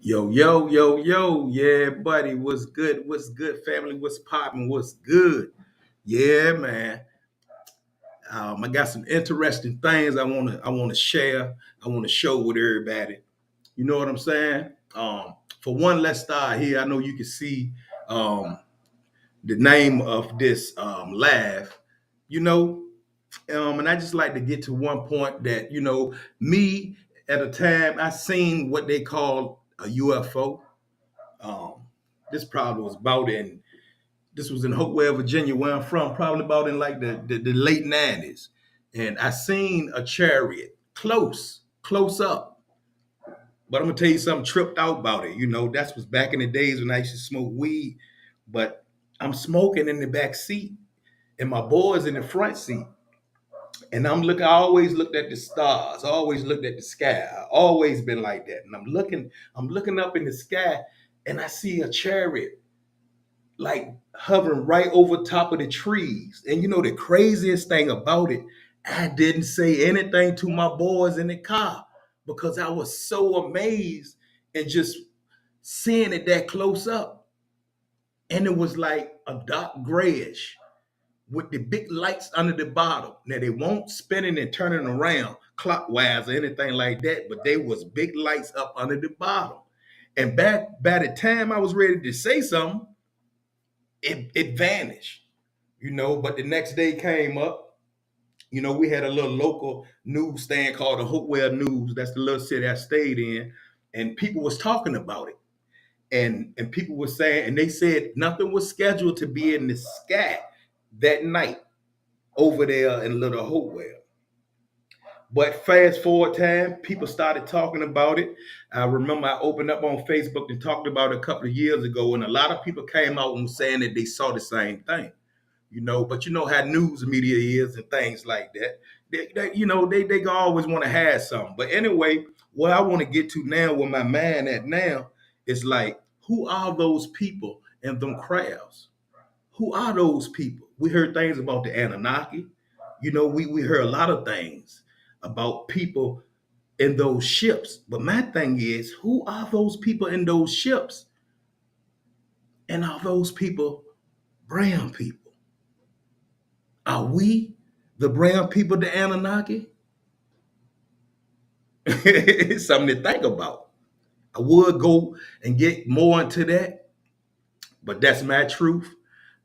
Yo, yo, yo, yo, yeah, buddy, what's good? What's good, family? What's popping? What's good? Yeah, man. I got some interesting things I wanna share. I want to show with everybody. You know what I'm saying? For one, let's start here. I know you can see um, the name of this live. You know, and I just like to get to one point that me at a time I seen what they call a UFO. Um, this probably was about in this was in Hopewell, Virginia, where I'm from, probably about in like the late 90s. And I seen a chariot close up. But I'm gonna tell you something tripped out about it. That was back in the days when I used to smoke weed. But I'm smoking in the back seat, and my boy's in the front seat. And I always looked at the stars, I always looked at the sky. I always been like that. And I'm looking up in the sky, and I see a chariot like hovering right over top of the trees. And the craziest thing about it, I didn't say anything to my boys in the car because I was so amazed and just seeing it that close up. And it was like a dark grayish with the big lights under the bottom. Now they won't spinning and turning around clockwise or anything like that, but they was big lights up under the bottom. And back by the time I was ready to say something, it vanished. But the next day came up. We had a little local newsstand called the Hopewell News. That's the little city I stayed in, and people was talking about it, and people were saying, and they said nothing was scheduled to be in the sky that night over there in Little Hopewell. But fast forward time, people started talking about it. I remember I opened up on Facebook and talked about it a couple of years ago, and a lot of people came out and saying that they saw the same thing. But you know how news media is and things like that. They always want to have something. But anyway, what I want to get to now, where my mind at now, is like, who are those people in them crowds? Who are those people? We heard things about the Anunnaki. We heard a lot of things about people in those ships. But my thing is, who are those people in those ships? And are those people brown people? Are we the brown people, the Anunnaki? It's something to think about. I would go and get more into that, but that's my truth.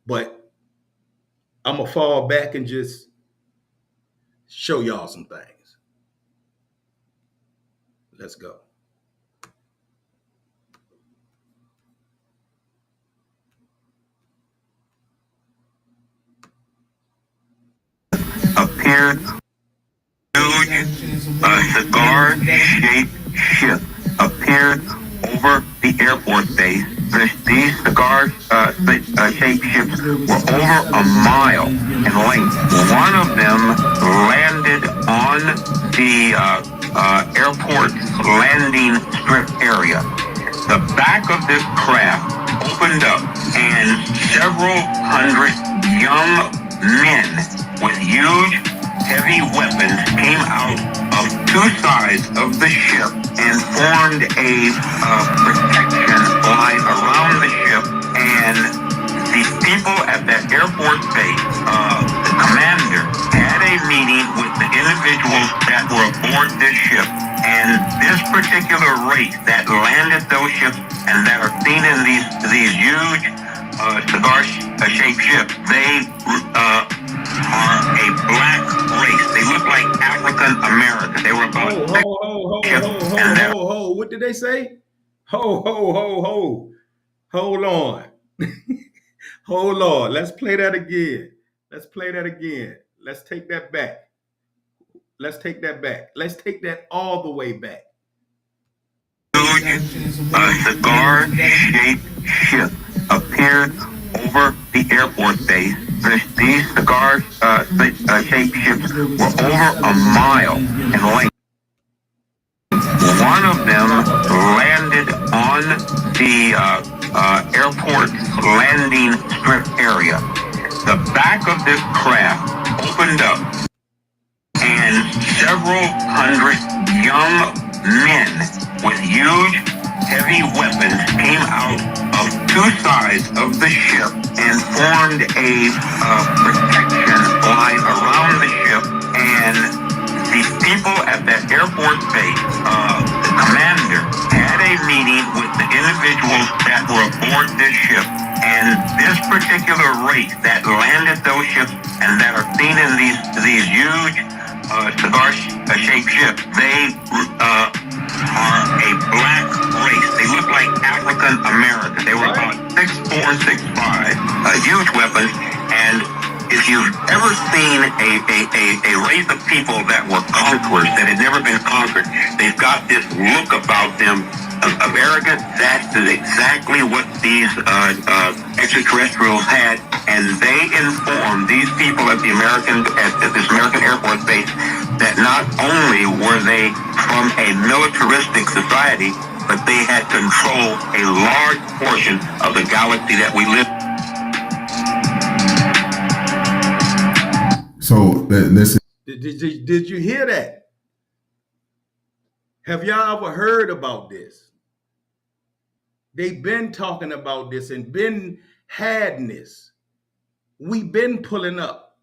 But I'm going to fall back and just show y'all some things. Let's go. Appeared huge cigar-shaped ship appeared over the airport base. These cigar-shaped ships were over a mile in length. One of them landed on the airport landing strip area. The back of this craft opened up, and several hundred young men with huge, heavy weapons came out of two sides of the ship and formed a protection line around the ship. And the people at that airport base, the commander, had a meeting with the individuals that were aboard this ship. And this particular race that landed those ships and that are seen in these huge cigar-shaped ships, they are a black race. They look like African American. They were about ho. What did they say? Ho. Hold on. Hold on. Let's play that again. Let's take that back. Let's take that all the way back. Cigar-shaped ship appeared over the airport base. These cigar-shaped ships were over a mile in length. One of them landed on the airport landing strip area. The back of this craft opened up, and several hundred young men with huge, heavy weapons came out of two sides of the ship and formed a protection line around the ship. And the people at that Air Force base, the commander, had a meeting with the individuals that were aboard this ship. And this particular race that landed those ships and that are seen in these huge cigar-shaped ships, they are a black race. They look like African American. They were about 6'4", 6'5", huge weapons. And if you've ever seen a race of people that were conquerors, that had never been conquered, they've got this look about them of arrogance. That's exactly what these extraterrestrials had, and they informed these people at this American Air Force base that not only were they from a militaristic society, but they had controlled a large portion of the galaxy that we live. So this Did you hear that? Have y'all ever heard about this? They've been talking about this and been had this. We've been pulling up.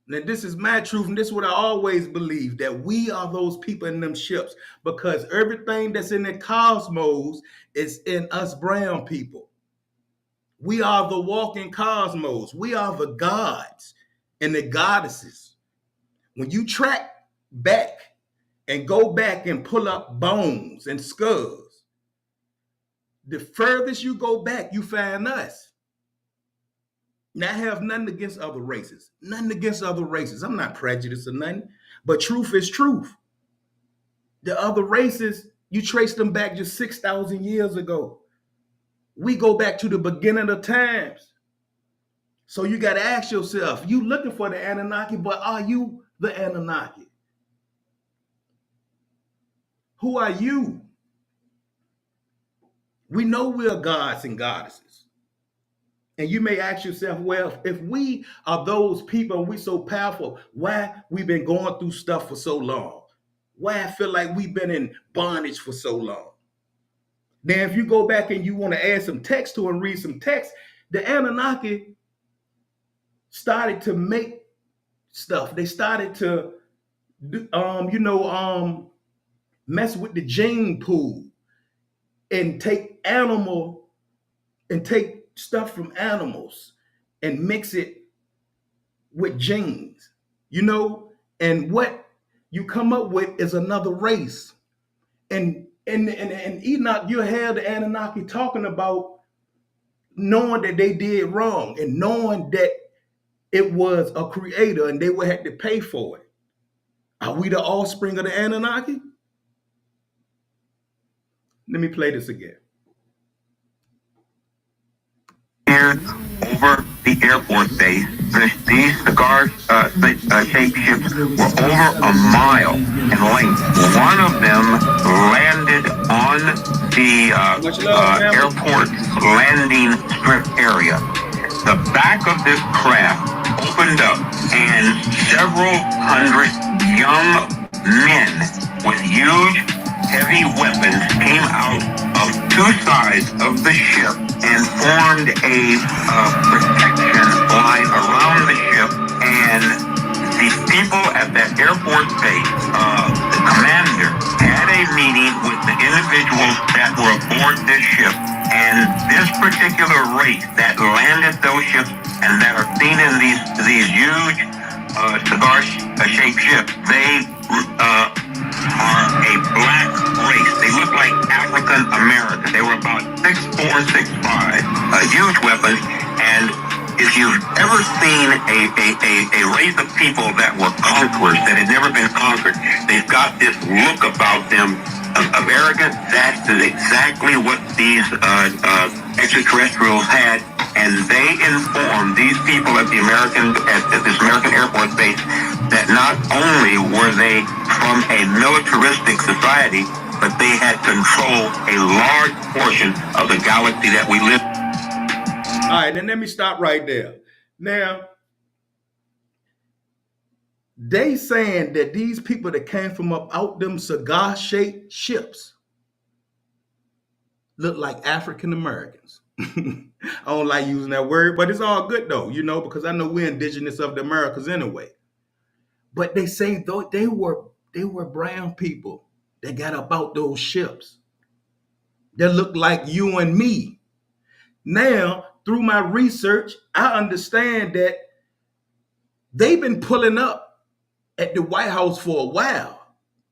Now, this is my truth, and this is what I always believe, that we are those people in them ships, because everything that's in the cosmos is in us brown people. We are the walking cosmos. We are the gods and the goddesses. When you track back and go back and pull up bones and skulls, the furthest you go back, you find us. Now, I have nothing against other races. Nothing against other races. I'm not prejudiced or nothing. But truth is truth. The other races, you trace them back just 6,000 years ago. We go back to the beginning of times. So you got to ask yourself, you looking for the Anunnaki, but are you the Anunnaki? Who are you? We know we're gods and goddesses. And you may ask yourself, well, if we are those people and we're so powerful, why we've been going through stuff for so long? Why I feel like we've been in bondage for so long? Now, if you go back and you want to add some text to it and read some text, the Anunnaki started to make stuff. They started to, mess with the gene pool and take stuff from animals and mix it with genes, and what you come up with is another race. And Enoch, you have the Anunnaki talking about knowing that they did wrong and knowing that it was a creator and they would have to pay for it. Are we the offspring of the Anunnaki? Let me play this again. Here over the Air Force base, these cigar-shaped ships were over a mile in length. One of them landed on the airport landing strip area. The back of this craft opened up, and several hundred young men with huge, heavy weapons came out of two sides of the ship and formed a protection line around the ship. And the people at that Air Force base, the commander, had a meeting with the individuals that were aboard this ship. And this particular race that landed those ships and that are seen in these huge cigar-shaped ships, they are a black race. They look like African American. They were about 6'4", 6'5", huge weapons. And if you've ever seen a race of people that were conquerors, that had never been conquered, they've got this look about them of arrogance. That's exactly what these extraterrestrials had. And they informed these people at this American Air Force base that not only were they from a militaristic society, but they had controlled a large portion of the galaxy that we live. All right, then let me stop right there. Now, they saying that these people that came from up out them cigar-shaped ships, look like African Americans. I don't like using that word, but it's all good though, because I know we're indigenous of the Americas anyway. But they say though they were brown people that got up out those ships that look like you and me. Now, through my research, I understand that they've been pulling up at the White House for a while.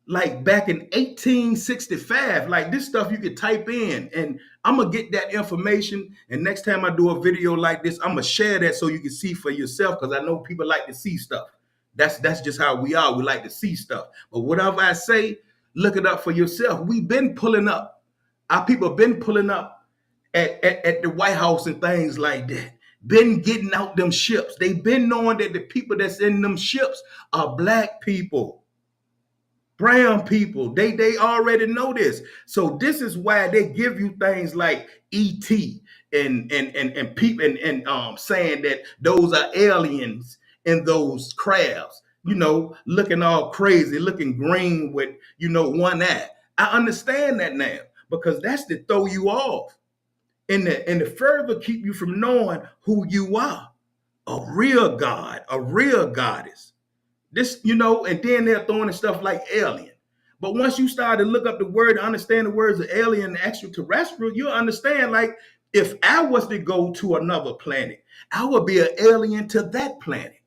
Like back in 1865, like this stuff you could type in, and I'm gonna get that information. And next time I do a video like this, I'm gonna share that so you can see for yourself, because I know people like to see stuff. That's just how we are. We like to see stuff. But whatever I say, look it up for yourself. We've been pulling up. Our people have been pulling up at the White House and things like that. Been getting out them ships. They've been knowing that the people that's in them ships are black people, brown people. They already know this. So this is why they give you things like ET and people and saying that those are aliens in those crabs, looking all crazy, looking green with, one eye. I understand that now, because that's to throw you off and to further keep you from knowing who you are. A real God, a real goddess. This, and then they're throwing in stuff like alien. But once you start to look up the word, understand the words of alien and extraterrestrial, you'll understand, like, if I was to go to another planet, I would be an alien to that planet.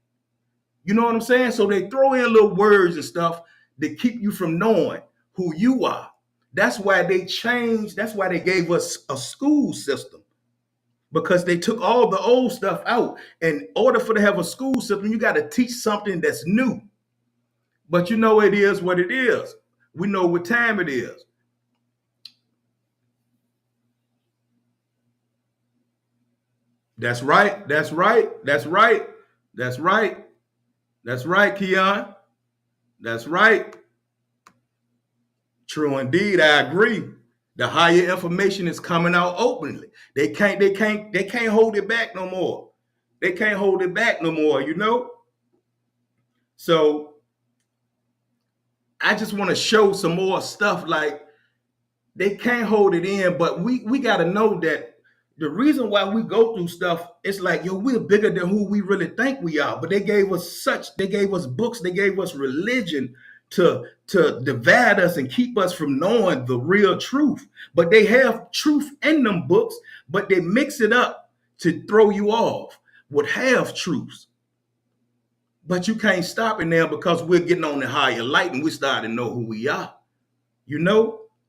You know what I'm saying? So they throw in little words and stuff to keep you from knowing who you are. That's why they changed, that's why they gave us a school system. Because they took all the old stuff out. In order for to have a school system, you got to teach something that's new. But it is what it is. We know what time it is. That's right. That's right. That's right. That's right. That's right, Keon. That's right. True indeed. I agree. The higher information is coming out openly. They can't hold it back no more. They can't hold it back no more. So I just want to show some more stuff. Like, they can't hold it in, but we got to know that the reason why we go through stuff, it's like, we're bigger than who we really think we are. But they gave us books, they gave us religion to divide us and keep us from knowing the real truth. But they have truth in them books, but they mix it up to throw you off with half truths. But you can't stop it now, because we're getting on the higher light and we starting to know who we are.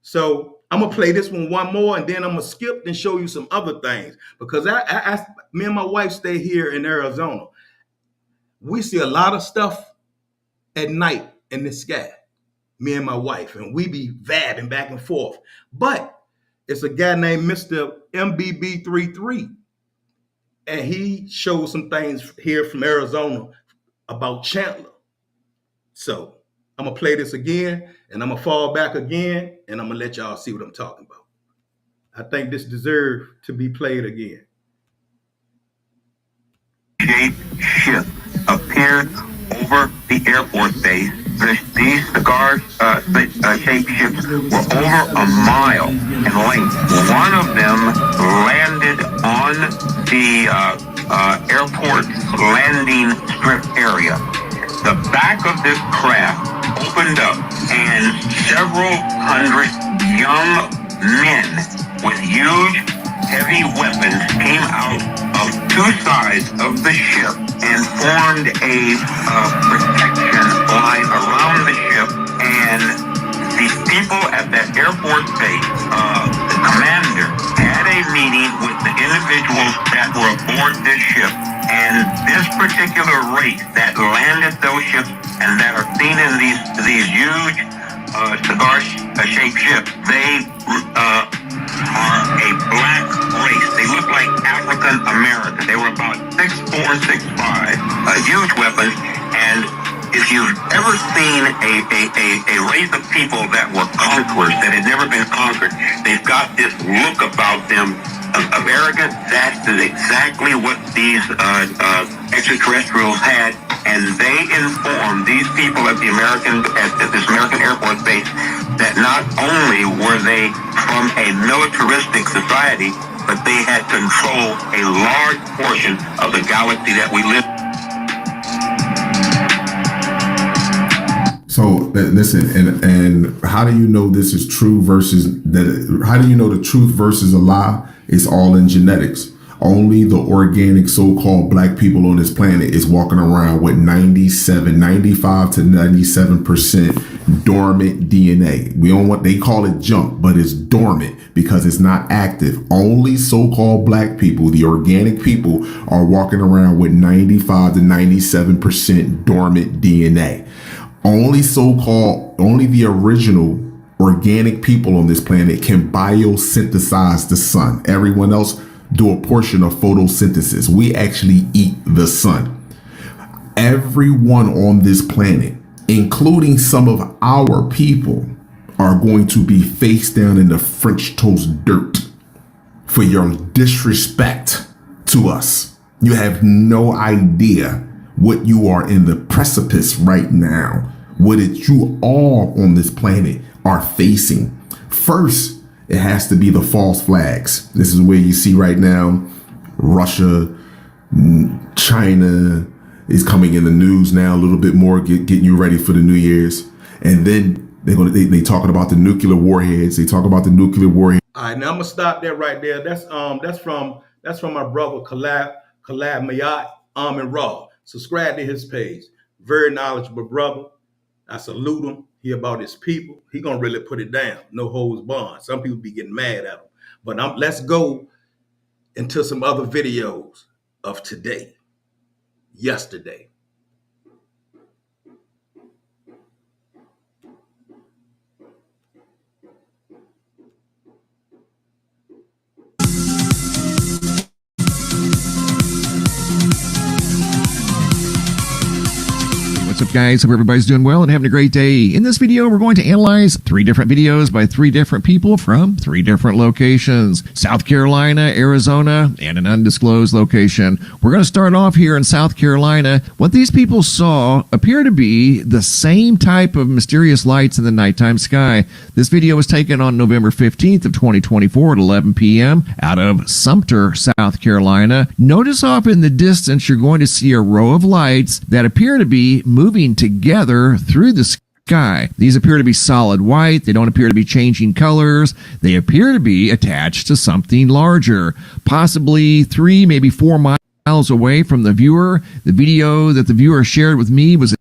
So I'm gonna play this one more, and then I'm gonna skip and show you some other things, because me and my wife stay here in Arizona. We see a lot of stuff at night in the sky, me and my wife, and we be vabbing back and forth. But it's a guy named Mr. MBB33, and he shows some things here from Arizona about Chandler. So I'm gonna play this again, and I'm gonna fall back again, and I'm gonna let y'all see what I'm talking about. I think this deserves to be played again. Shaped ship appeared over the Air Force base. These cigar-shaped ships were over a mile in length. One of them landed on the airport landing strip area. The back of this craft opened up, and several hundred young men with huge, heavy weapons came out of two sides of the ship and formed a protection line around the ship. And the people at that Air Force base, the commander, had a meeting with the individuals that were aboard this ship. And this particular race that landed those ships and that are seen in these huge cigar-shaped ships, they are a black race. They look like African American. They were about 6'4", 6'5", huge weapons. And if you've ever seen a race of people that were conquerors, that had never been conquered, they've got this look about them of arrogance. That is exactly what these extraterrestrials had. and they informed these people at this American Air Force base that not only were they from a militaristic society, but they had controlled a large portion of the galaxy that we live in. So listen, and how do you know this is true versus that? How do you know the truth versus a lie? It's all in genetics. Only the organic so-called black people on this planet is walking around with 95 to 97% dormant DNA. We don't they call it junk, but it's dormant because it's not active. Only so-called black people, the organic people, are walking around with 95 to 97% dormant DNA. Only the original organic people on this planet can biosynthesize the sun. Everyone else do a portion of photosynthesis. We actually eat the sun. Everyone on this planet, including some of our people, are going to be face down in the French toast dirt for your disrespect to us. You have no idea what you are in the precipice right now, what you all on this planet are facing. First, it has to be the false flags. This is where you see right now, Russia, China is coming in the news now a little bit more, getting you ready for the New Year's. And then they talking about the nuclear warheads. They talk about the nuclear warheads. All right, now I'm gonna stop there right there. That's from my brother Kalab Mayat and Raw. Subscribe to his page. Very knowledgeable brother. I salute him. He about his people. He gonna really put it down. No holds barred. Some people be getting mad at him. But let's go into some other videos of today, yesterday. What's up, guys? Hope everybody's doing well and having a great day. In this video, we're going to analyze 3 different videos by 3 different people from 3 different locations: South Carolina, Arizona, and an undisclosed location. We're going to start off here in South Carolina. What these people saw appear to be the same type of mysterious lights in the nighttime sky. This video was taken on November 15th of 2024 at 11 p.m. out of Sumter, South Carolina. Notice off in the distance, you're going to see a row of lights that appear to be moving together through the sky. These appear to be solid white. They don't appear to be changing colors. They appear to be attached to something larger, possibly 3, maybe 4 miles away from the viewer. The video that the viewer shared with me was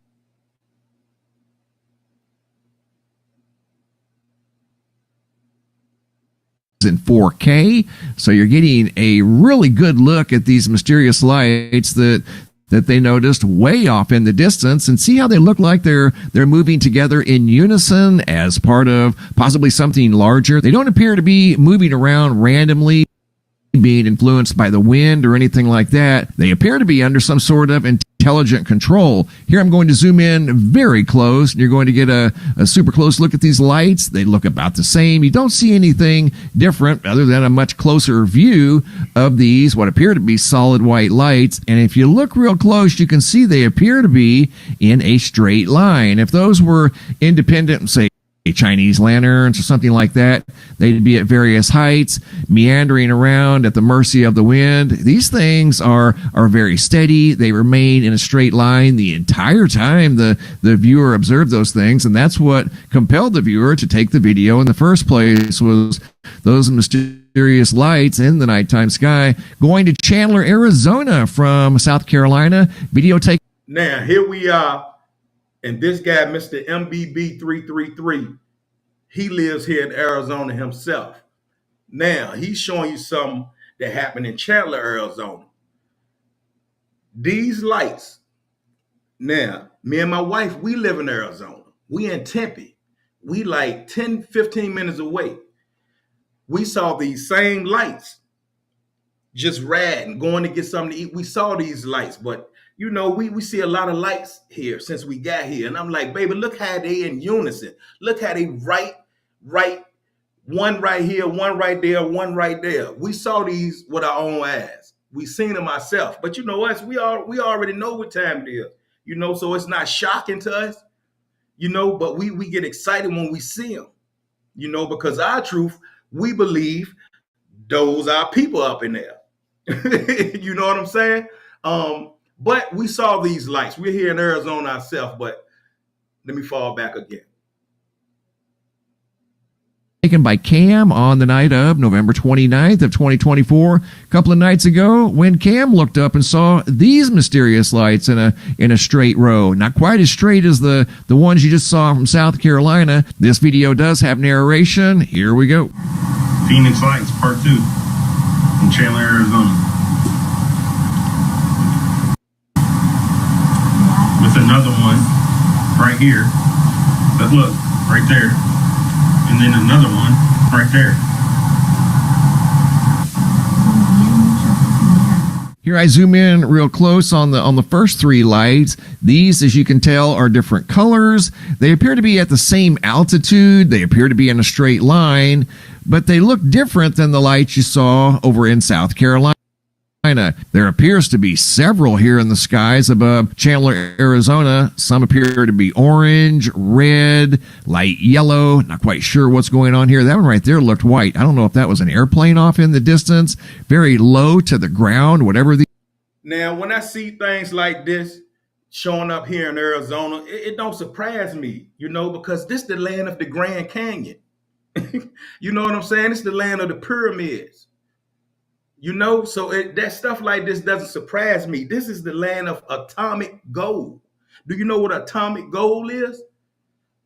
in 4K, so you're getting a really good look at these mysterious lights that they noticed way off in the distance, and see how they look like they're moving together in unison as part of possibly something larger. They don't appear to be moving around randomly, being influenced by the wind or anything like that. They appear to be under some sort of intelligent control. Here I'm going to zoom in very close, and you're going to get a super close look at these lights. They look about the same. You don't see anything different other than a much closer view of these, what appear to be solid white lights. And if you look real close, you can see they appear to be in a straight line. If those were independent, say, Chinese lanterns or something like that, they'd be at various heights, meandering around at the mercy of the wind. These things are very steady. They remain in a straight line the entire time the viewer observed those things, and that's what compelled the viewer to take the video in the first place, was those mysterious lights in the nighttime sky. Going to Chandler, Arizona from South Carolina. Video taken. Now here we are. And this guy, Mr. MBB333, he lives here in Arizona himself. Now, he's showing you something that happened in Chandler, Arizona. These lights. Now, me and my wife, we live in Arizona. We in Tempe. We like 10, 15 minutes away. We saw these same lights just riding, going to get something to eat. We saw these lights, but you know, we see a lot of lights here since we got here. And I'm like, baby, look how they in unison. Look how they right, one right here, one right there, one right there. We saw these with our own eyes. We seen them ourselves. But you know us, we already know what time it is. So it's not shocking to us, but we get excited when we see them, because our truth, we believe those are people up in there. You know what I'm saying? But we saw these lights. We're here in Arizona ourselves, but let me fall back again. Taken by Cam on the night of November 29th of 2024, a couple of nights ago, when Cam looked up and saw these mysterious lights in a straight row. Not quite as straight as the ones you just saw from South Carolina. This video does have narration. Here we go. Phoenix Lights Part 2 in Chandler, Arizona. With another one right here. But look, right there. And then another one right there. Here I zoom in real close on the first three lights. These, as you can tell, are different colors. They appear to be at the same altitude. They appear to be in a straight line, but they look different than the lights you saw over in South Carolina. There appears to be several here in the skies above Chandler, Arizona. Some appear to be orange, red, light yellow. Not quite sure what's going on here. That one right there looked white. I don't know if that was an airplane off in the distance. Very low to the ground, whatever the... Now, when I see things like this showing up here in Arizona, it don't surprise me, because this is the land of the Grand Canyon. You know what I'm saying? It's the land of the pyramids. So that stuff like this doesn't surprise me. This is the land of atomic gold. Do you know what atomic gold is?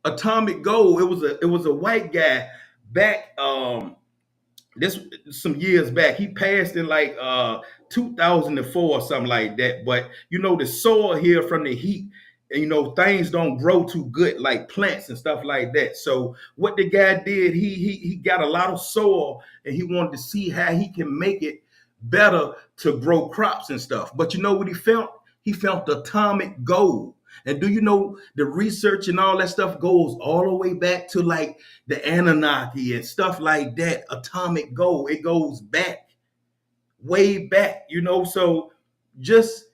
Atomic gold. It was a white guy back this some years back. He passed in like 2004 or something like that. But the soil here from the heat, and things don't grow too good like plants and stuff like that. So what the guy did, he got a lot of soil and he wanted to see how he can make it better to grow crops and stuff. But you know what he found? He found atomic gold. And do you know the research and all that stuff goes all the way back to like the Anunnaki and stuff like that? Atomic gold, it goes back, way back, So just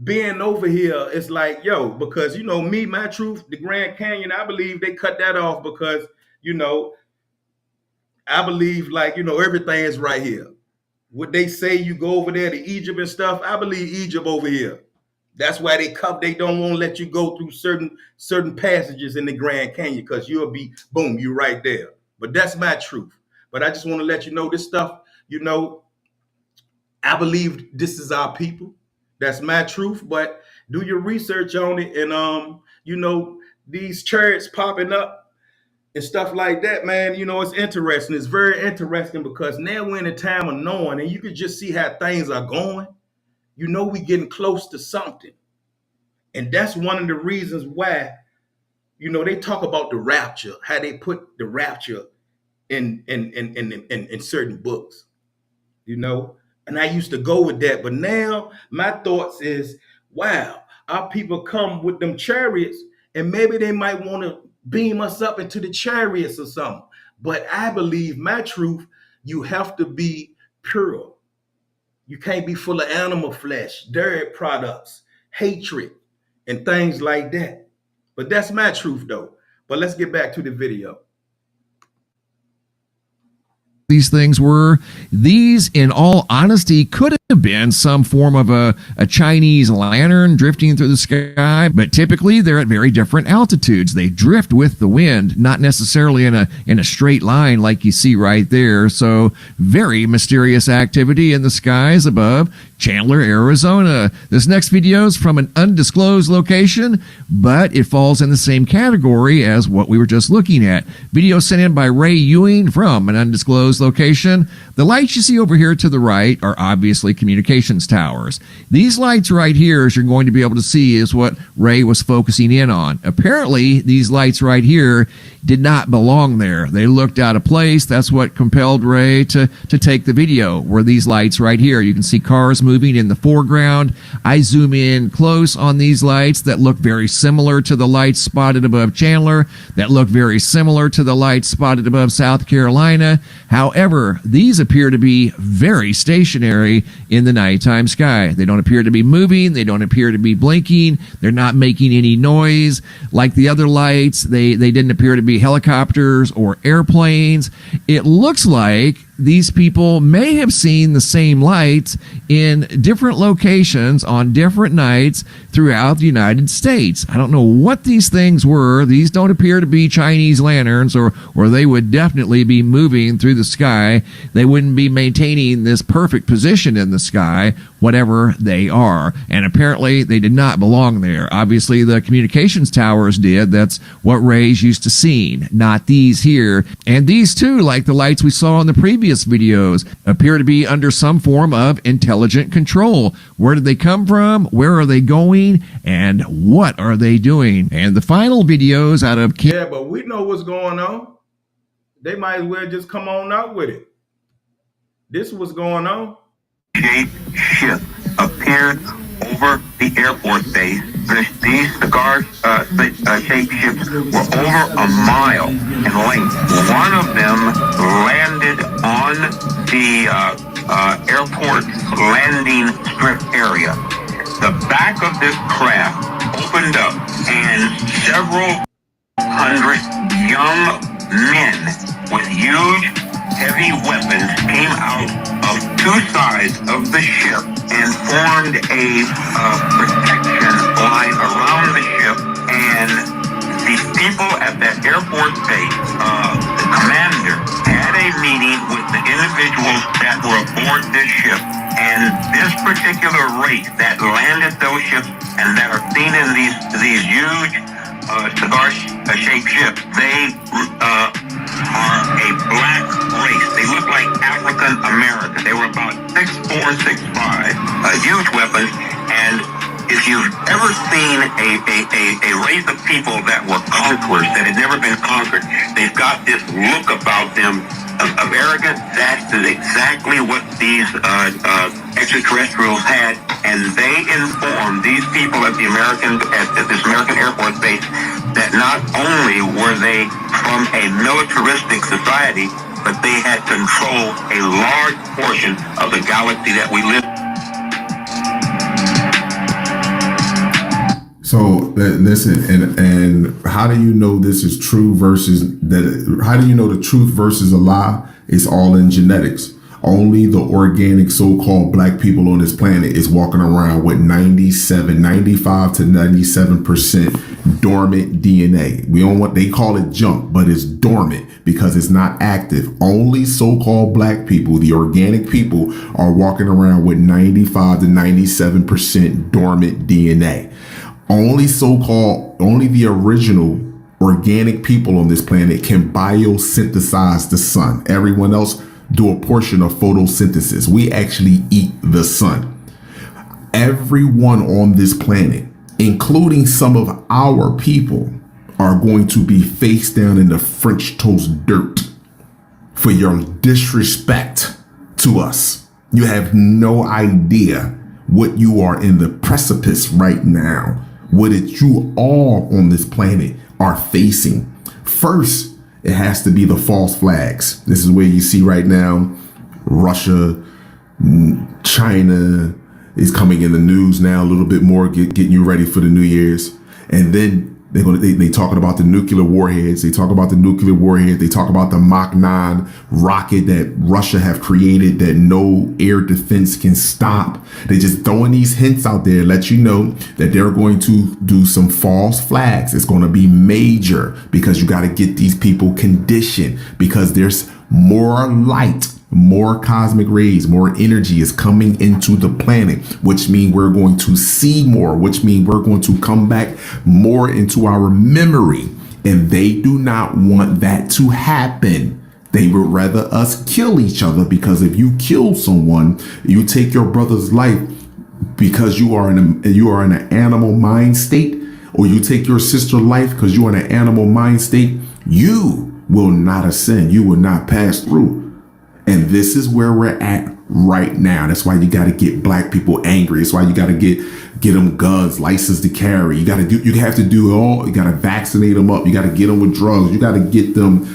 being over here, it's like, because me, my truth, the Grand Canyon, I believe they cut that off because, I believe everything is right here. What they say, you go over there to Egypt and stuff, I believe Egypt over here. That's why they don't want to let you go through certain passages in the Grand Canyon, because you'll be, boom, you right there. But that's my truth. But I just want to let you know this stuff, I believe this is our people. That's my truth. But do your research on it. And, these chariots popping up and stuff like that, man, it's interesting. It's very interesting because now we're in a time of knowing, and you can just see how things are going. We getting close to something. And that's one of the reasons why, they talk about the rapture, how they put the rapture in certain books, And I used to go with that. But now my thoughts is, wow, our people come with them chariots and maybe they might want to beam us up into the chariots or something. But I believe my truth, you have to be pure. You can't be full of animal flesh, dairy products, hatred, and things like that. But that's my truth, though. But let's get back to the video. These things were. These, in all honesty, could have been some form of a Chinese lantern drifting through the sky, but typically they're at very different altitudes. They drift with the wind, not necessarily in a straight line like you see right there. So very mysterious activity in the skies above Chandler, Arizona. This next video is from an undisclosed location, but it falls in the same category as what we were just looking at. Video sent in by Ray Ewing from an undisclosed location. The lights you see over here to the right are obviously communications towers. These lights right here, as you're going to be able to see, is what Ray was focusing in on. Apparently, these lights right here did not belong there. They looked out of place. That's what compelled Ray to take the video, were these lights right here. You can see cars moving in the foreground. I zoom in close on these lights that look very similar to the lights spotted above Chandler, that look very similar to the lights spotted above South Carolina. However, these appear to be very stationary in the nighttime sky. They don't appear to be moving. They don't appear to be blinking. They're not making any noise like the other lights. They didn't appear to be helicopters or airplanes. It looks like these people may have seen the same lights in different locations on different nights throughout the United States. I don't know what these things were. These don't appear to be Chinese lanterns, or they would definitely be moving through the sky. They wouldn't be maintaining this perfect position in the sky, whatever they are. And apparently they did not belong there. Obviously the communications towers did. That's what Ray's used to seeing, not these here. And these too, like the lights we saw in the previous videos, appear to be under some form of intelligent control. Where did they come from? Where are they going? And what are they doing? And the final videos out of Yeah, but we know what's going on. They might as well just come on out with it. This is what's going on. Shaped ship appeared over the airport base. These cigar-shaped ships were over a mile in length. One of them landed on the airport landing strip area. The back of this craft opened up, and several hundred young men with huge, heavy weapons came out of two sides of the ship and formed a protection line around the ship. And the people at that airport base, the commander, had a meeting with the individuals that were aboard this ship. And this particular race that landed those ships and that are seen in these huge cigar-shaped ships, they are a black race. They look like African American. They were about 6'4", 6'5", huge weapons. And if you've ever seen a race of people that were conquerors, that had never been conquered, they've got this look about them of arrogance. That's exactly what these extraterrestrials had, and they informed these people at this American Air Force base that not only were they from a militaristic society, but they had controlled a large portion of the galaxy that we live in. So listen, and how do you know this is true versus that? How do you know the truth versus a lie? It's all in genetics. Only the organic so-called black people on this planet is walking around with 95 to 97% dormant DNA. We don't they call it junk, but it's dormant because it's not active. Only so-called black people, the organic people, are walking around with 95 to 97% dormant DNA. Only the original organic people on this planet can biosynthesize the sun. Everyone else do a portion of photosynthesis. We actually eat the sun. Everyone on this planet, including some of our people, are going to be face down in the French toast dirt for your disrespect to us. You have no idea what you are in the precipice right now. What you all on this planet are facing. First, it has to be the false flags. This is where you see right now, Russia, China is coming in the news now a little bit more, getting you ready for the New Year's. And then they talking about the nuclear warheads. They talk about the nuclear warhead. They talk about the Mach 9 rocket that Russia have created that no air defense can stop. They just throwing these hints out there, let you know that they're going to do some false flags. It's going to be major because you got to get these people conditioned, because there's more light, more cosmic rays, more energy is coming into the planet, which means we're going to see more, which means we're going to come back more into our memory. And they do not want that to happen. They would rather us kill each other, because if you kill someone, you take your brother's life because you are in an animal mind state, or you take your sister's life because you are in an animal mind state, you will not ascend. You will not pass through. And this is where we're at right now. That's why you got to get black people angry. That's why you got to get them guns, license to carry. You have to vaccinate them up. You got to get them with drugs. You got to get them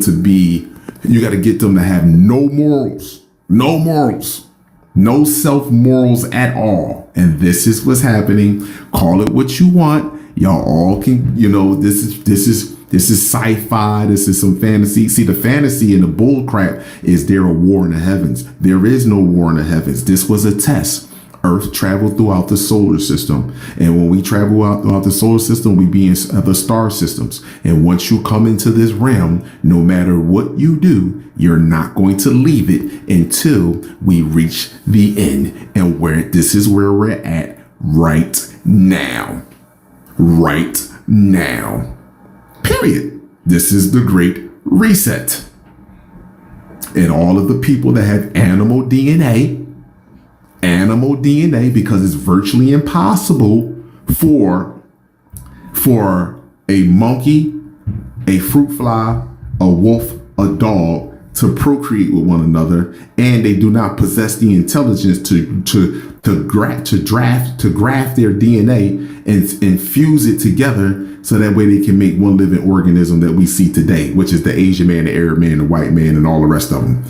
to be You got to get them to have no morals, no self morals at all. And this is what's happening. Call it what you want. Y'all all can, this is sci-fi. This is some fantasy. See, the fantasy and the bull crap is there a war in the heavens. There is no war in the heavens. This was a test. Earth traveled throughout the solar system. And when we travel out throughout the solar system, we be in other star systems. And once you come into this realm, no matter what you do, you're not going to leave it until we reach the end. And this is where we're at right now. Right now. Period. This is the Great Reset. And all of the people that have animal DNA, because it's virtually impossible for a monkey, a fruit fly, a wolf, a dog to procreate with one another, and they do not possess the intelligence to graft their DNA and fuse it together so that way they can make one living organism that we see today, which is the Asian man, the Arab man, the white man, and all the rest of them.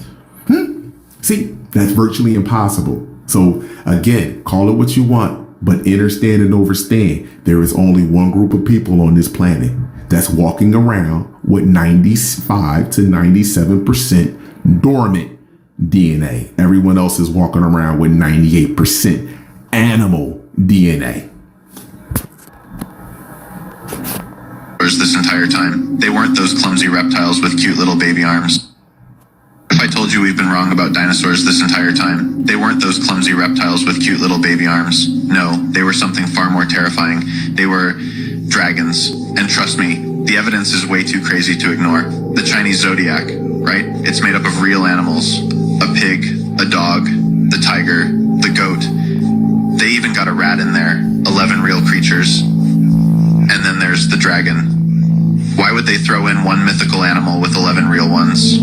See, that's virtually impossible. So again, call it what you want, but understand and overstand there is only one group of people on this planet that's walking around with 95 to 97% dormant DNA. Everyone else is walking around with 98% animal DNA. This entire time. They weren't those clumsy reptiles with cute little baby arms. If I told you we've been wrong about dinosaurs this entire time, they weren't those clumsy reptiles with cute little baby arms. No, they were something far more terrifying. They were dragons. And trust me, the evidence is way too crazy to ignore. The Chinese zodiac, right? It's made up of real animals. A pig, a dog, the tiger, the goat. They even got a rat in there. 11 real creatures. And then there's the dragon. Why would they throw in one mythical animal with 11 real ones?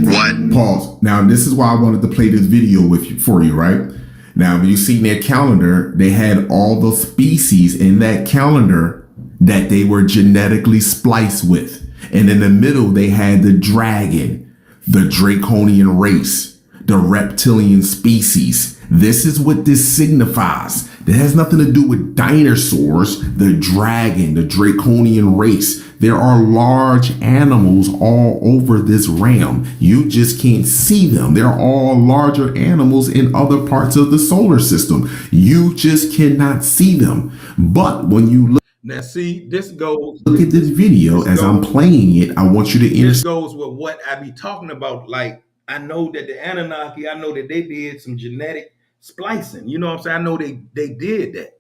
What? Pause. Now, this is why I wanted to play this video for you, right? Now, when you see their calendar, they had all the species in that calendar that they were genetically spliced with. And in the middle, they had the dragon, the draconian race, the reptilian species. This is what this signifies. It has nothing to do with dinosaurs, the dragon, the draconian race. There are large animals all over this realm. You just can't see them. They're all larger animals in other parts of the solar system. You just cannot see them. But when you look, now see, this goes. Look at this video as I'm playing it. I want you to understand. This goes with what I be talking about. Like, I know that the Anunnaki, I know that they did some genetic splicing. You know what I'm saying? I know they did that.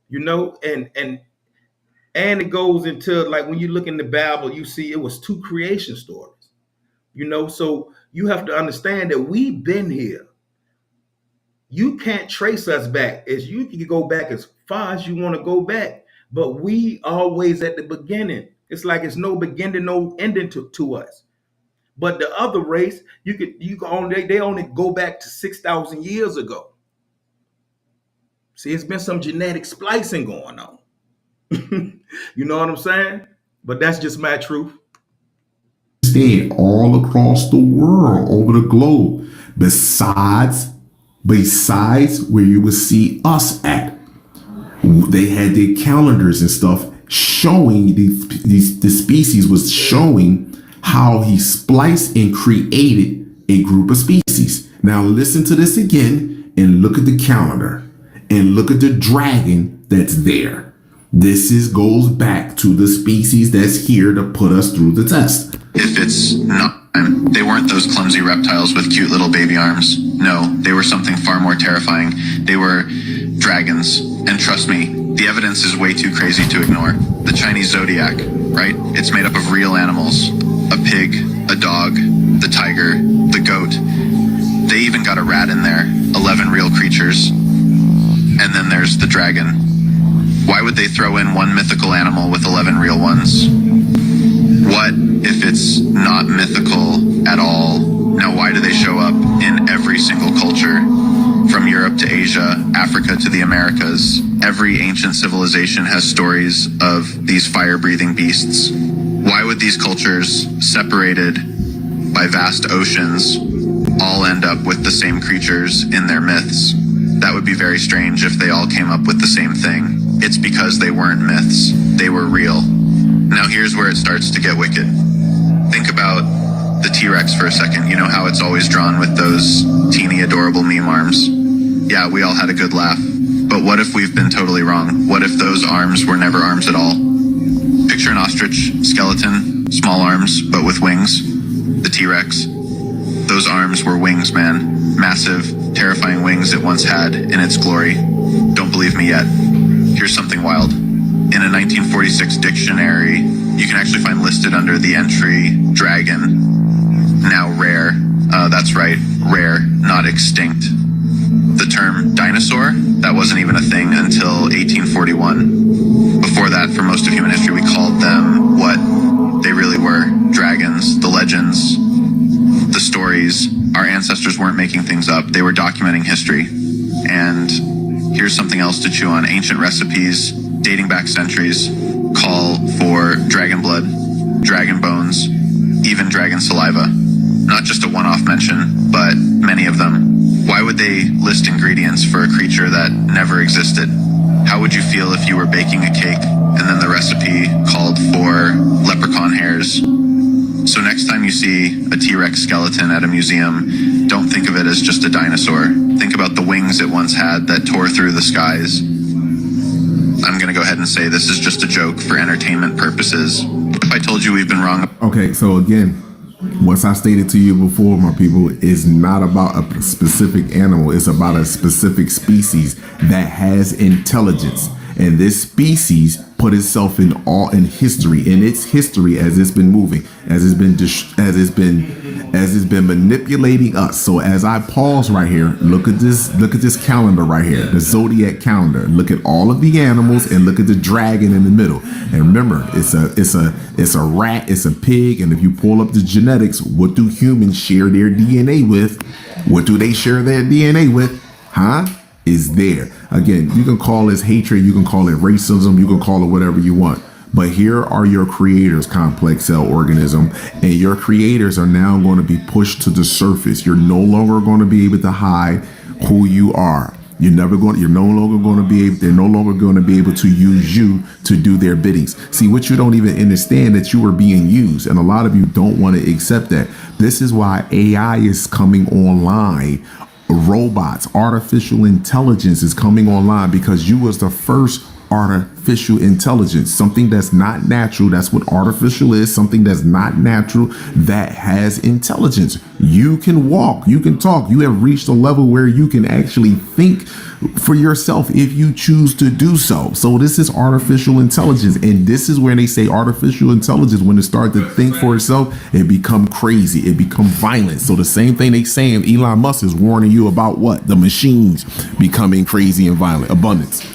You know, and it goes into, like, when you look in the Bible, you see it was two creation stories. You know, so you have to understand that we've been here. You can't trace us back. As you can go back as far as you want to go back, but we always at the beginning. It's like it's no beginning, no ending to us. But the other race, they only go back to 6,000 years ago. See, it's been some genetic splicing going on. You know what I'm saying? But that's just my truth. All across the world, over the globe, besides where you would see us at. They had their calendars and stuff showing the species was showing how he spliced and created a group of species. Now listen to this again and look at the calendar and look at the dragon that's there. This goes back to the species that's here to put us through the test. If it's not, they weren't those clumsy reptiles with cute little baby arms. No, they were something far more terrifying. They were dragons. And trust me, the evidence is way too crazy to ignore. The Chinese zodiac, right? It's made up of real animals. A pig, a dog, the tiger, the goat. They even got a rat in there. 11 real creatures. And then there's the dragon. Why would they throw in one mythical animal with 11 real ones? What if it's not mythical at all? Now, why do they show up in every single culture? From Europe to Asia, Africa to the Americas, every ancient civilization has stories of these fire-breathing beasts. Why would these cultures separated by vast oceans all end up with the same creatures in their myths. That would be very strange if they all came up with the same thing. It's because they weren't myths. They were real. Now here's where it starts to get wicked. Think about the T-Rex for a second. You know how it's always drawn with those teeny adorable meme arms? Yeah, we all had a good laugh. But what if we've been totally wrong? What if those arms were never arms at all? Picture an ostrich skeleton, small arms, but with wings. The T-Rex. Those arms were wings, man. Massive, terrifying wings it once had in its glory. Don't believe me yet? Here's something wild. In a 1946 dictionary, you can actually find listed under the entry dragon, now rare. That's right, rare, not extinct. The term dinosaur, that wasn't even a thing until 1841. Before that, for most of human history, we called them what they really were: dragons, the legends, the stories. Our ancestors weren't making things up, they were documenting history. And here's something else to chew on. Ancient recipes, dating back centuries, call for dragon blood, dragon bones, even dragon saliva. Not just a one-off mention, but many of them. Why would they list ingredients for a creature that never existed? How would you feel if you were baking a cake and then the recipe called for leprechaun hairs? So next time you see a T-Rex skeleton at a museum, don't think of it as just a dinosaur. Think about the wings it once had that tore through the skies. I'm going to go ahead and say this is just a joke for entertainment purposes. If I told you we've been wrong... Okay, so again, what I stated to you before, my people, is not about a specific animal. It's about a specific species that has intelligence. And this species put itself in history, in its history, as it's been moving, as it's been manipulating us. So as I pause right here, look at this calendar right here, the zodiac calendar. Look at all of the animals and look at the dragon in the middle. And remember, it's a rat, it's a pig, and if you pull up the genetics, what do humans share their DNA with? What do they share their DNA with? Is there. Again, you can call this hatred, you can call it racism, you can call it whatever you want. But here are your creators, complex cell organism, and your creators are now going to be pushed to the surface. You're no longer going to be able to hide who you are. They're no longer going to be able to use you to do their biddings. See, what you don't even understand, that you are being used, and a lot of you don't want to accept that. This is why AI is coming online. Robots, artificial intelligence is coming online, because you was the first artificial intelligence, something that's not natural. That's what artificial is, something that's not natural, that has intelligence. You can walk, you can talk, you have reached a level where you can actually think for yourself if you choose to do so. So this is artificial intelligence, and this is where they say artificial intelligence, when it starts to think for itself, it become crazy, it become violent. So the same thing they saying, Elon Musk is warning you about what? The machines becoming crazy and violent. Abundance.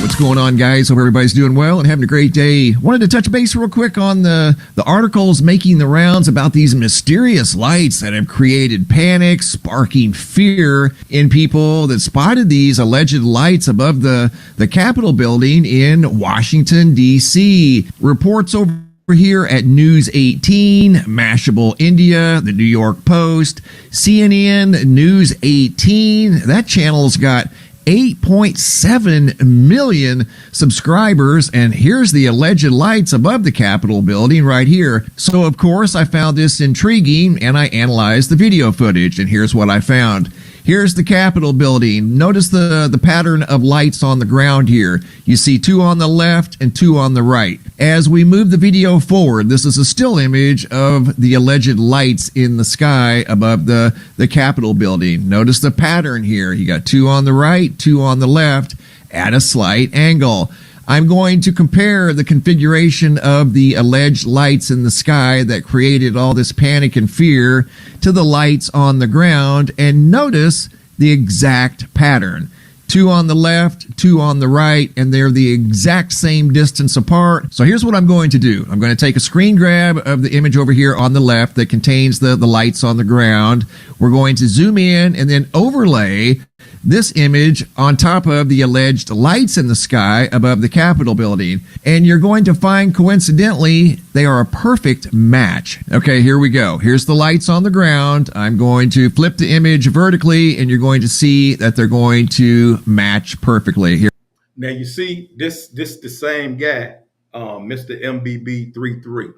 What's going on, guys? Hope everybody's doing well and having a great day. Wanted to touch base real quick on the articles making the rounds about these mysterious lights that have created panic, sparking fear in people that spotted these alleged lights above the Capitol building in Washington, D.C. Reports over here at News 18, Mashable India, the New York Post, CNN, News 18. That channel's got 8.7 million subscribers, and here's the alleged lights above the Capitol building right here. So of course I found this intriguing and I analyzed the video footage, and here's what I found. Here's the Capitol building. Notice the pattern of lights on the ground here. You see 2 on the left and 2 on the right. As we move the video forward, this is a still image of the alleged lights in the sky above the Capitol building. Notice the pattern here. You got 2 on the right, 2 on the left at a slight angle. I'm going to compare the configuration of the alleged lights in the sky that created all this panic and fear to the lights on the ground, and notice the exact pattern. two on the left, two on the right, and they're the exact same distance apart. So here's what I'm going to do. I'm going to take a screen grab of the image over here on the left that contains the lights on the ground. We're going to zoom in and then overlay this image on top of the alleged lights in the sky above the Capitol building. And you're going to find, coincidentally, they are a perfect match. Okay, here we go. Here's the lights on the ground. I'm going to flip the image vertically, and you're going to see that they're going to match perfectly. Here. Now you see this the same guy, Mr. MBB33.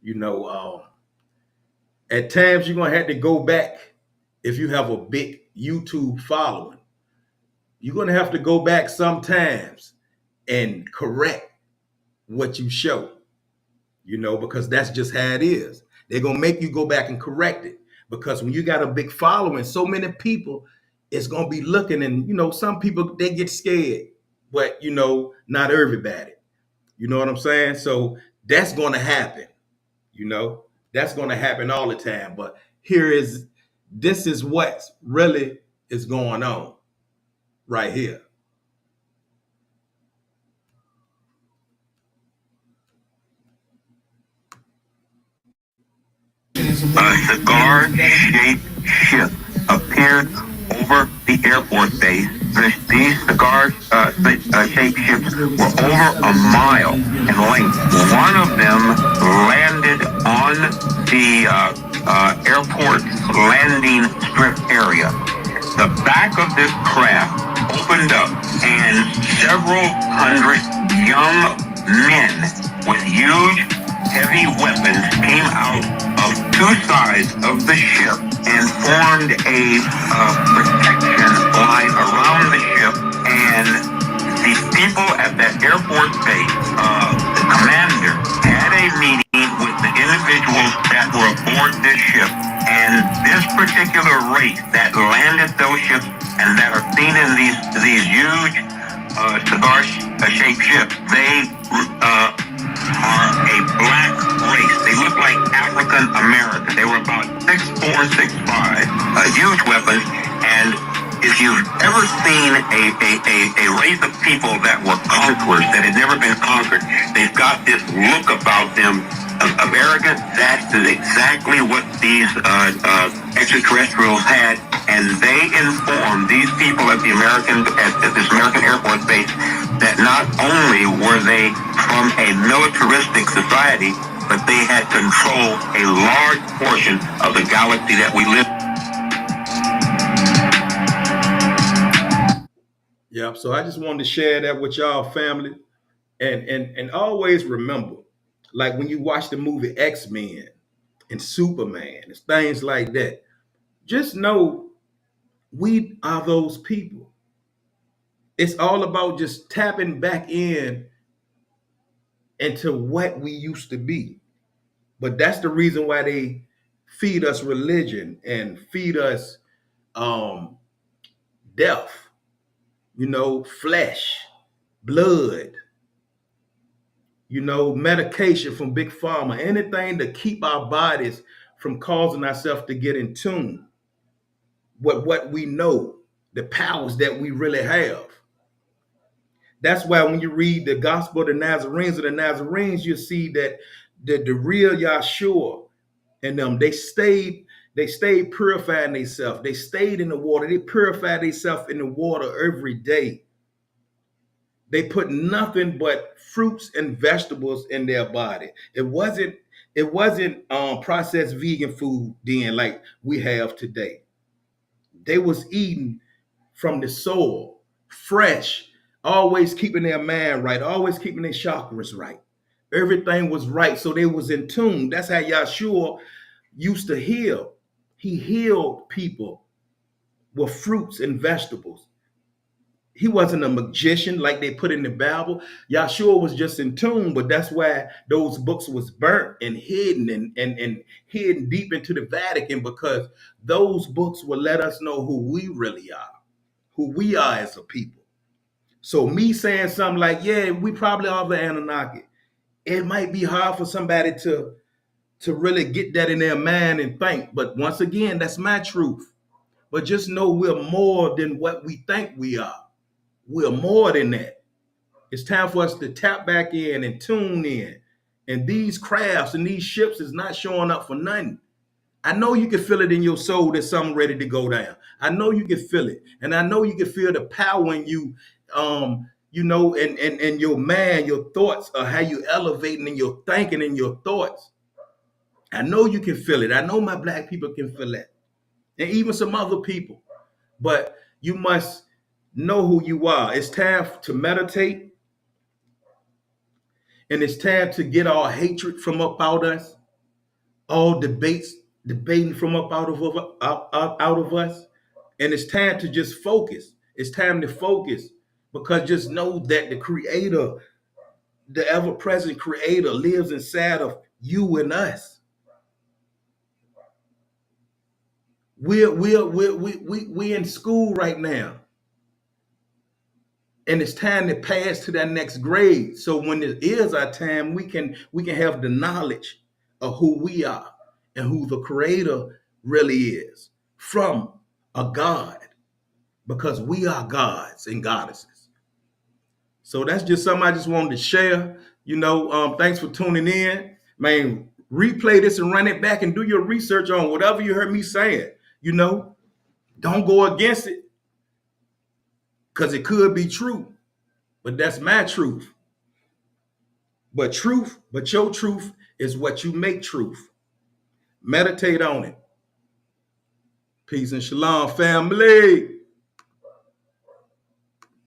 You know, at times you're gonna have to go back if you have a big YouTube following. You're gonna have to go back sometimes and correct what you show, you know, because that's just how it is. They're gonna make you go back and correct it. Because when you got a big following, so many people, it's gonna be looking, and you know, some people they get scared, but you know, not everybody. You know what I'm saying? So that's gonna happen, you know, that's gonna happen all the time. But this is what really is going on right here. A cigar-shaped ship appeared over the airport base. These cigar-shaped ships were over a mile in length. One of them landed on the airport landing strip area. The back of this craft opened up, and several hundred young men with huge, heavy weapons came out of two sides of the ship and formed a protection line around the ship. And the people at that airport base, the commander, had a meeting with the individuals that were aboard this ship. And this particular race that landed those ships and that are seen in these huge cigar-shaped ships, they are a black race. They look like African American. They were about 6'4", 6'5", huge weapons. And if you've ever seen a race of people that were conquerors, that had never been conquered, they've got this look about them of arrogance. That's exactly what these extraterrestrials had. And they informed these people at this American Air Force base that not only were they from a militaristic society, but they had control a large portion of the galaxy that we live in. Yeah, so I just wanted to share that with y'all, family. And always remember, like when you watch the movie X-Men and Superman and things like that, just know we are those people. It's all about just tapping back into what we used to be. But that's the reason why they feed us religion and feed us death, you know, flesh, blood, you know, medication from Big Pharma, anything to keep our bodies from causing ourselves to get in tune with what we know, the powers that we really have. That's why when you read the Gospel of the Nazarenes, you see that the real Yahshua and them, they stayed purifying themselves. They stayed in the water. They purified themselves in the water every day. They put nothing but fruits and vegetables in their body. It wasn't processed vegan food then like we have today. They was eating from the soil, fresh, always keeping their mind right, always keeping their chakras right. Everything was right, so they was in tune. That's how Yahshua used to heal. He healed people with fruits and vegetables. He wasn't a magician like they put in the Bible. Yahshua was just in tune, but that's why those books was burnt and hidden and hidden deep into the Vatican, because those books will let us know who we really are, who we are as a people. So me saying something like, yeah, we probably are the Anunnaki, it might be hard for somebody to really get that in their mind and think. But once again, that's my truth. But just know we're more than what we think we are. We're more than that. It's time for us to tap back in and tune in. And these crafts and these ships is not showing up for nothing. I know you can feel it in your soul that something ready to go down. I know you can feel it. And I know you can feel the power in you, and your mind, your thoughts, or how you elevating in your thinking and your thoughts. I know you can feel it. I know my black people can feel that. And even some other people. But you must know who you are. It's time to meditate. And it's time to get all hatred from up out us, all debating from up out of us. And it's time to just focus. It's time to focus, because just know that the creator, the ever-present creator, lives inside of you and us. We're in school right now. And it's time to pass to that next grade. So when it is our time, we can have the knowledge of who we are and who the creator really is from a God, because we are gods and goddesses. So that's just something I just wanted to share. Thanks for tuning in. Man, replay this and run it back and do your research on whatever you heard me saying. Don't go against it, because it could be true. But that's my truth. But your truth is what you make truth. Meditate on it. Peace and shalom, family.